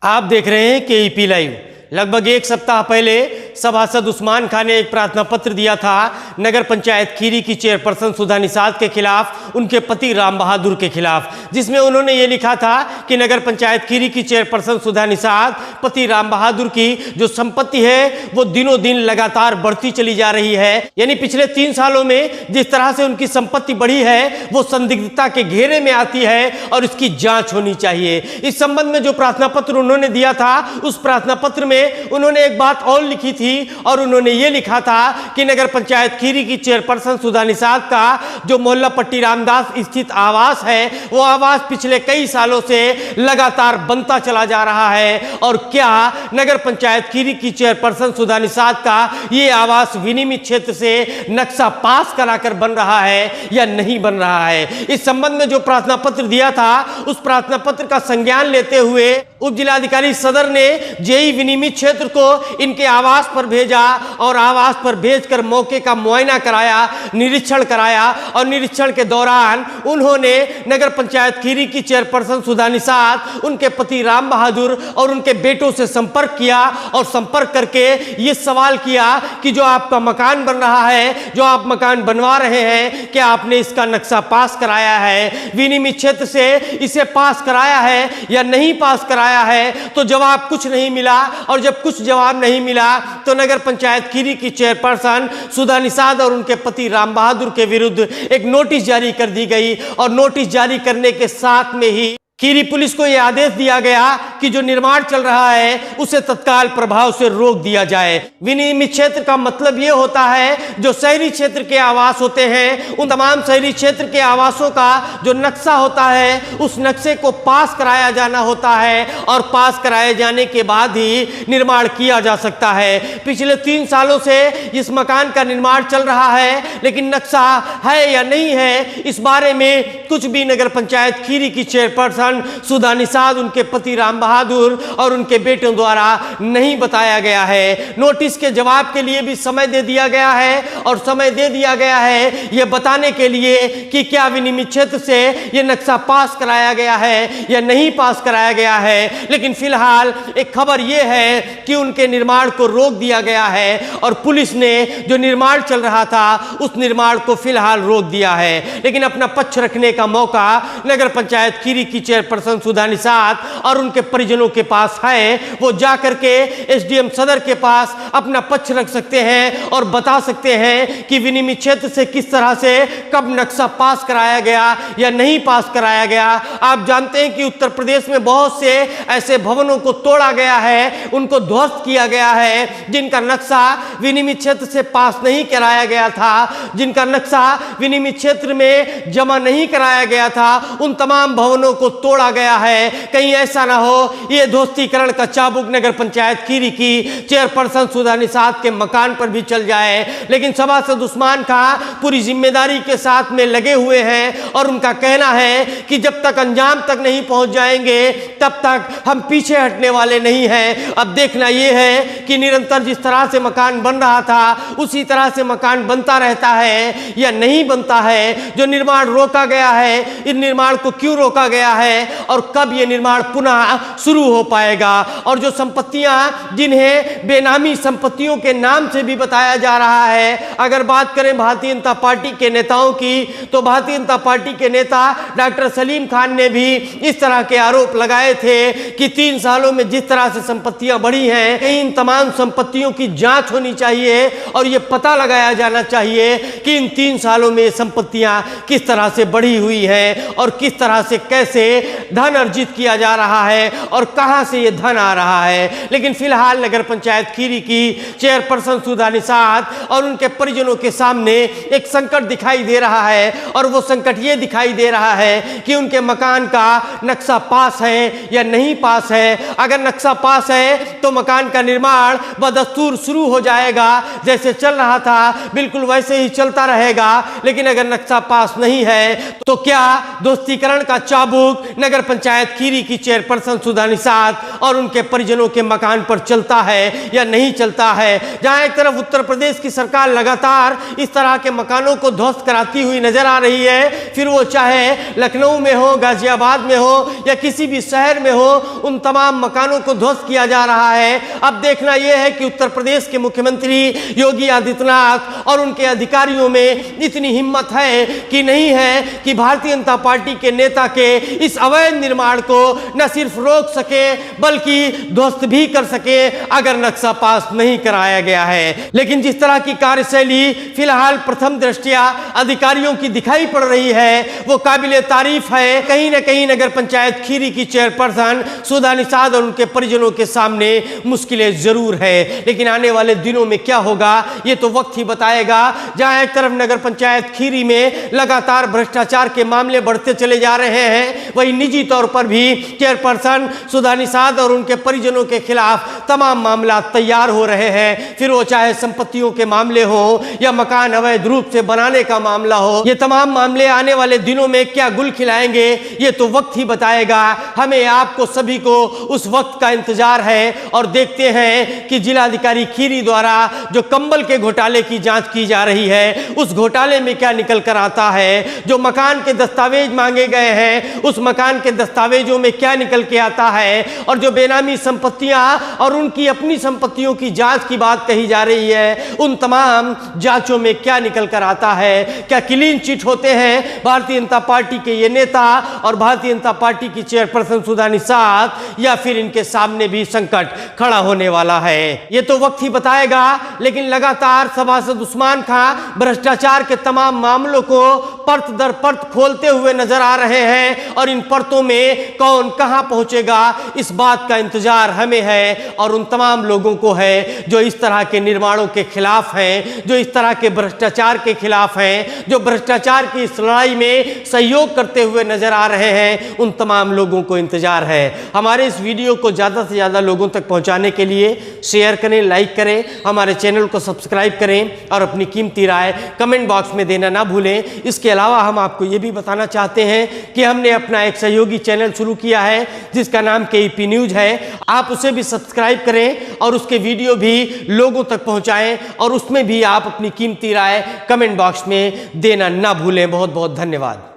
आप देख रहे हैं केईपी लाइव। लगभग एक सप्ताह पहले सभासद उस्मान खान ने एक प्रार्थना पत्र दिया था नगर पंचायत खीरी की चेयरपर्सन सुधा निषाद के खिलाफ, उनके पति राम बहादुर के खिलाफ, जिसमें उन्होंने ये लिखा था कि नगर पंचायत खीरी की चेयरपर्सन सुधा निषाद पति राम बहादुर की जो संपत्ति है वो दिनों दिन लगातार बढ़ती चली जा रही है। यानी पिछले 3 सालों में जिस तरह से उनकी संपत्ति बढ़ी है वो संदिग्धता के घेरे में आती है और इसकी जांच होनी चाहिए। इस संबंध में जो प्रार्थना पत्र उन्होंने दिया था, उस प्रार्थना पत्र में उन्होंने एक बात और लिखी थी और उन्होंने ये लिखा था कि नगर पंचायत खीरी की चेयरपर्सन सुधा निषाद का जो मोहल्ला पट्टी रामदास स्थित आवास है, वो आवास पिछले कई सालों से लगातार बनता चला जा रहा है। और क्या नगर पंचायत खीरी की चेयरपर्सन सुधा निषाद का ये आवास विनियमित क्षेत्र से नक्शा पास कराकर बन रहा है या नहीं बन रहा है। इस संबंध में जो प्रार्थना पत्र दिया था, उस प्रार्थना पत्र का संज्ञान लेते हुए उप जिलाधिकारी सदर ने जेई विनियमित क्षेत्र को इनके आवास पर भेजा और आवास पर भेजकर मौके का मुआयना कराया, निरीक्षण कराया और निरीक्षण के दौरान उन्होंने नगर पंचायत खीरी की चेयरपर्सन सुधा निषाद, उनके पति राम बहादुर और उनके बेटों से संपर्क किया और संपर्क करके ये सवाल किया कि जो आपका मकान बन रहा है, जो आप मकान बनवा रहे हैं, क्या आपने इसका नक्शा पास कराया है, विनियमित क्षेत्र से इसे पास कराया है या नहीं पास कराया है। तो जवाब कुछ नहीं मिला और जब कुछ जवाब नहीं मिला तो नगर पंचायत खीरी की चेयरपर्सन सुधा निषाद और उनके पति राम बहादुर के विरुद्ध एक नोटिस जारी कर दी गई और नोटिस जारी करने के साथ में ही खीरी पुलिस को यह आदेश दिया गया कि जो निर्माण चल रहा है उसे तत्काल प्रभाव से रोक दिया जाए। विनियमित क्षेत्र का मतलब यह होता है जो शहरी क्षेत्र के आवास होते हैं, उन तमाम शहरी क्षेत्र के आवासों का जो नक्शा होता है उस नक्शे को पास कराया जाना होता है और पास कराए जाने के बाद ही निर्माण किया जा सकता है। पिछले 3 सालों से इस मकान का निर्माण चल रहा है, लेकिन नक्शा है या नहीं है इस बारे में कुछ भी नगर पंचायत खीरी की चेयरपर्सन सुधा निषाद, उनके पति राम बहादुर और उनके बेटों द्वारा नहीं बताया गया है। नोटिस के जवाब के लिए भी समय दे दिया गया है और समय दे दिया गया है यह बताने के लिए कि क्या विनियमित क्षेत्र से यह नक्शा पास कराया गया है या नहीं पास कराया गया है। लेकिन फिलहाल एक खबर यह है कि उनके निर्माण को रोक दिया गया है और पुलिस ने जो निर्माण चल रहा था उस निर्माण को फिलहाल रोक दिया है। लेकिन अपना पक्ष रखने का मौका नगर पंचायत खीरी की चेयरपर्सन सुधा निषाद और उनके परिजनों के पास है। वो जाकर के एसडीएम सदर के पास अपना पक्ष रख सकते हैं और बता सकते हैं कि विनियमित क्षेत्र से किस तरह से कब नक्शा पास कराया गया या नहीं पास कराया गया। आप जानते हैं कि उत्तर प्रदेश में बहुत से ऐसे भवनों को तोड़ा गया है, उनको ध्वस्त किया गया है, जिनका नक्शा विनियमित क्षेत्र से पास नहीं कराया गया था, जिनका नक्शा विनियमित क्षेत्र में जमा नहीं कराया गया था, उन तमाम भवनों को तोड़ा गया है। कहीं ऐसा ना हो ये ध्वस्तीकरण का चाबुक नगर पंचायत खीरी की चेयरपर्सन सुधा निषाद के मकान पर भी चल जाए। लेकिन सभासद उस्मान खान पूरी जिम्मेदारी के साथ में लगे हुए हैं और उनका कहना है कि जब तक अंजाम तक नहीं पहुंच जाएंगे तब तक हम पीछे हटने वाले नहीं हैं। अब देखना यह है कि निरंतर जिस तरह से मकान बन रहा था उसी तरह से मकान बनता रहता है या नहीं बनता है। जो निर्माण रोका गया है, इस निर्माण को क्यों रोका गया है और कब यह निर्माण पुनः शुरू हो पाएगा। और जो संपत्तियां जिन्हें बेनामी संपत्तियों के नाम से भी बताया जा रहा है, अगर बात करें भारतीय जनता पार्टी के नेताओं की, तो भारतीय जनता पार्टी के नेता डॉक्टर सलीम खान ने भी इस तरह के आरोप लगाए थे कि 3 सालों में जिस तरह से संपत्तियां बढ़ी हैं, इन तमाम संपत्तियों की जांच होनी चाहिए और यह पता लगाया जाना चाहिए कि इन 3 सालों में संपत्तियां किस तरह से बढ़ी हुई हैं और किस तरह से कैसे धन अर्जित किया जा रहा है और कहां से यह धन आ रहा है। लेकिन फिलहाल नगर पंचायत खीरी की चेयरपर्सन सुधा निषाद और उनके परिजनों के सामने एक संकट दिखाई दे रहा है और वो संकट ये दिखाई दे रहा है कि उनके मकान का नक्शा पास है या नहीं पास है। अगर नक्शा पास है तो मकान का निर्माण बदस्तूर शुरू हो जाएगा, जैसे चल रहा था बिल्कुल वैसे ही चलता रहेगा। लेकिन अगर नक्शा पास नहीं है तो क्या दोस्तीकरण का चाबुक नगर नगर पंचायत खीरी की चेयरपर्सन सुधा निषाद और उनके परिजनों के मकान पर चलता है या नहीं चलता है। जहां एक तरफ उत्तर प्रदेश की सरकार लगातार इस तरह के मकानों को ध्वस्त कराती हुई नजर आ रही है, फिर वो चाहे लखनऊ में हो, गाजियाबाद में हो या किसी भी शहर में हो, उन तमाम मकानों को ध्वस्त किया जा रहा है। अब देखना यह है कि उत्तर प्रदेश के मुख्यमंत्री योगी आदित्यनाथ और उनके अधिकारियों में इतनी हिम्मत है कि नहीं है कि भारतीय जनता पार्टी के नेता के इस अवैध निर्माण को न सिर्फ रोक सके बल्कि ध्वस्त भी कर सके अगर नक्शा पास नहीं कराया गया है। लेकिन जिस तरह की कार्यशैली फिलहाल प्रथम दृष्टया अधिकारियों की दिखाई पड़ रही है वो काबिले तारीफ है। कहीं न कहीं नगर पंचायत खीरी की चेयरपर्सन सुधा निषाद और उनके परिजनों के सामने मुश्किलें जरूर है, लेकिन आने वाले दिनों में क्या होगा ये तो वक्त ही बताएगा। जहां एक तरफ नगर पंचायत खीरी में लगातार भ्रष्टाचार के मामले बढ़ते चले जा रहे हैं, वहीं निजी तौर पर भी चेयरपर्सन सुधा निषाद और उनके परिजनों के खिलाफ तमाम मामला तैयार हो रहे हैं। फिर वो चाहे संपत्तियों के मामले हो या मकान अवैध रूप से बनाने का मामला हो, ये तमाम मामले आने वाले दिनों में क्या गुल खिलाएंगे ये तो वक्त ही बताएगा। हमें आपको सभी को उस वक्त का इंतजार है और देखते हैं कि जिलाधिकारी खीरी द्वारा जो कंबल के घोटाले की जांच की जा रही है उस घोटाले में क्या निकल कर आता है। जो मकान के दस्तावेज मांगे गए हैं उस मकान के दस्तावेजों में क्या निकल के आता है, और जो बेनामी संपत्तियां और उनकी अपनी संपत्तियों की जांच की बात कही जा रही है उन तमाम जांचों में क्या निकल कर आता है। क्या क्लीन चिट होते हैं भारतीय जनता पार्टी के ये नेता और भारतीय जनता पार्टी की चेयरपर्सन सुधा निषाद, या फिर इनके सामने भी संकट खड़ा होने वाला है ये तो वक्त ही बताएगा। लेकिन लगातार सभासद उस्मान खां भ्रष्टाचार के तमाम मामलों को परत दर परत खोलते हुए नजर आ रहे हैं और इन परतों में कौन कहां पहुंचेगा इस बात का इंतजार हमें है और उन तमाम लोगों को है जो इस तरह के निर्माणों के खिलाफ हैं, जो इस तरह के भ्रष्टाचार के खिलाफ हैं, जो भ्रष्टाचार की इस लड़ाई में सहयोग करते हुए नजर आ रहे हैं। उन तमाम लोगों को इंतजार है। हमारे इस वीडियो को ज़्यादा से ज़्यादा लोगों तक पहुंचाने के लिए शेयर करें, लाइक करें, हमारे चैनल को सब्सक्राइब करें और अपनी कीमती राय कमेंट बॉक्स में देना ना भूलें। इसके अलावा हम आपको ये भी बताना चाहते हैं कि हमने अपना एक सहयोगी चैनल शुरू किया है जिसका नाम KEP न्यूज है। आप उसे भी सब्सक्राइब करें और उसके वीडियो भी लोगों तक पहुंचाएं और उसमें भी आप अपनी कीमती राय कमेंट बॉक्स में देना ना भूलें। बहुत बहुत धन्यवाद।